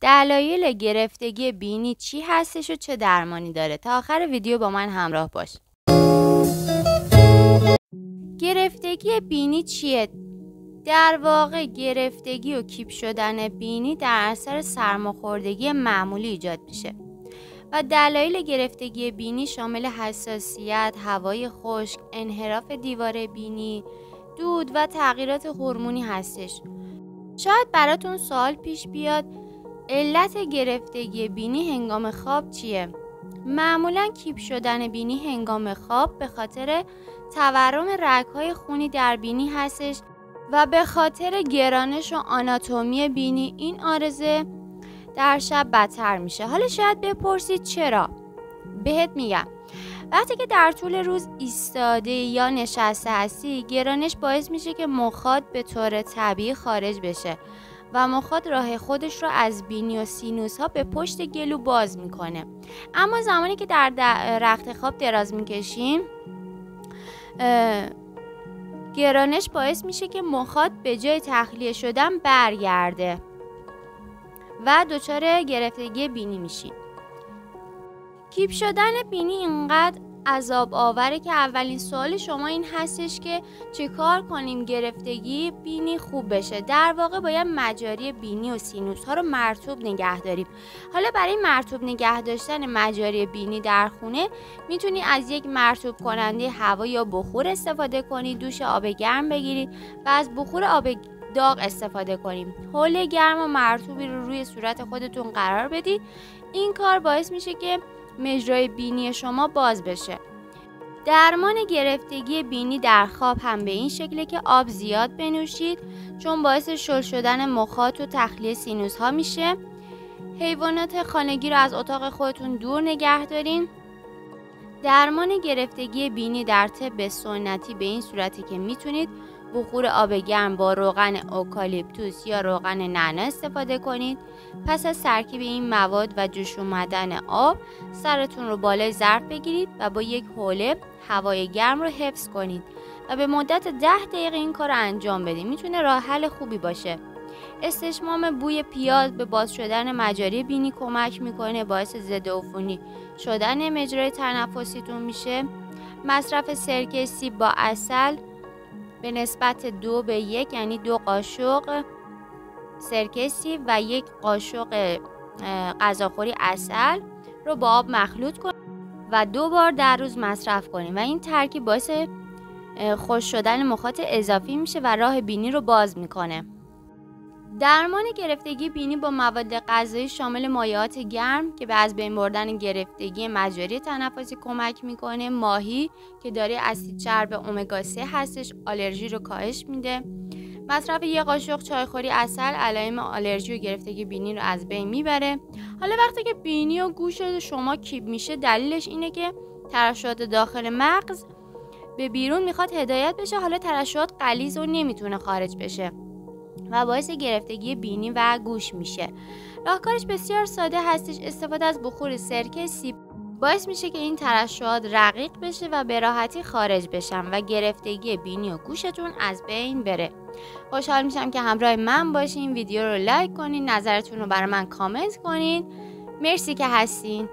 دلایل گرفتگی بینی چی هستش و چه درمانی داره؟ تا آخر ویدیو با من همراه باش. گرفتگی بینی چیه؟ در واقع گرفتگی و کیپ شدن بینی در اثر سرماخوردگی معمولی ایجاد میشه و دلایل گرفتگی بینی شامل حساسیت، هوای خشک، انحراف دیواره بینی، دود و تغییرات هورمونی هستش. شاید براتون سوال پیش بیاد علت گرفتگی بینی هنگام خواب چیه؟ معمولا کیپ شدن بینی هنگام خواب به خاطر تورم رگ‌های خونی در بینی هستش و به خاطر گرانش و آناتومی بینی این عارضه در شب بدتر میشه. حالا شاید بپرسید چرا؟ بهت میگم. وقتی که در طول روز ایستاده یا نشسته هستی، گرانش باعث میشه که مخاط به طور طبیعی خارج بشه و مخاط راه خودش رو از بینی و سینوس ها به پشت گلو باز میکنه. اما زمانی که در رخت خواب دراز میکشیم، گرانش باعث میشه که مخاط به جای تخلیه شدن برگرده و دچار گرفتگی بینی میشیم. کیپ شدن بینی اینقدر عذاب آوره که اولین سوال شما این هستش که چه کار کنیم گرفتگی بینی خوب بشه. در واقع باید مجاری بینی و سینوس ها رو مرطوب نگه داریم. حالا برای مرطوب نگه داشتن مجاری بینی در خونه میتونی از یک مرطوب کننده هوا یا بخور استفاده کنید، دوش آب گرم بگیرید و از بخور آب داغ استفاده کنیم. حوله گرم و مرطوبی رو روی صورت خودتون قرار بدید. این کار باعث میشه که مجرای بینی شما باز بشه. درمان گرفتگی بینی در خواب هم به این شکله که آب زیاد بنوشید، چون باعث شل شدن مخاط و تخلیه سینوس ها میشه. حیوانات خانگی رو از اتاق خودتون دور نگه دارین. درمان گرفتگی بینی در طب سنتی به این صورتی که میتونید بخور آب گرم با روغن اوکالیپتوس یا روغن نعنا استفاده کنید. پس از ترکیب این مواد و جوش اومدن آب، سرتون رو بالای ظرف بگیرید و با یک حوله هوای گرم رو حفظ کنید و به مدت 10 دقیقه این کار رو انجام بدید. میتونه راه حل خوبی باشه. استشمام بوی پیاز به باز شدن مجاری بینی کمک میکنه، باعث ضد عفونی شدن مجرای تنفسیتون میشه. مصرف سرکه سیب با عسل به نسبت 2:1، یعنی 2 قاشق سرکه سیب و 1 قاشق غذاخوری عسل رو با آب مخلوط کنید و 2 بار در روز مصرف کنید و این ترکیب باعث خشک شدن مخاط اضافی میشه و راه بینی رو باز میکنه. درمان گرفتگی بینی با مواد غذایی شامل مایعات گرم که به از بین بردن گرفتگی مجاری تنفسی کمک میکنه. ماهی که داره اسید چرب امگا 3 هستش، آلرژی رو کاهش میده. مصرف 1 قاشق چایخوری عسل علائم آلرژی و گرفتگی بینی رو از بین میبره. حالا وقتی که بینی و گوش شما کیپ میشه، دلیلش اینه که ترشحات داخل مغز به بیرون میخواد هدایت بشه. حالا ترشحات غلیظ و نمیتونه خارج بشه و باعث گرفتگی بینی و گوش میشه. راهکارش بسیار ساده هستش. استفاده از بخور سرکه سیب باعث میشه که این ترشحات رقیق بشه و به راحتی خارج بشن و گرفتگی بینی و گوشتون از بین بره. خوشحال میشم که همراه من باشین. ویدیو رو لایک کنین، نظرتون رو برای من کامنت کنین. مرسی که هستین.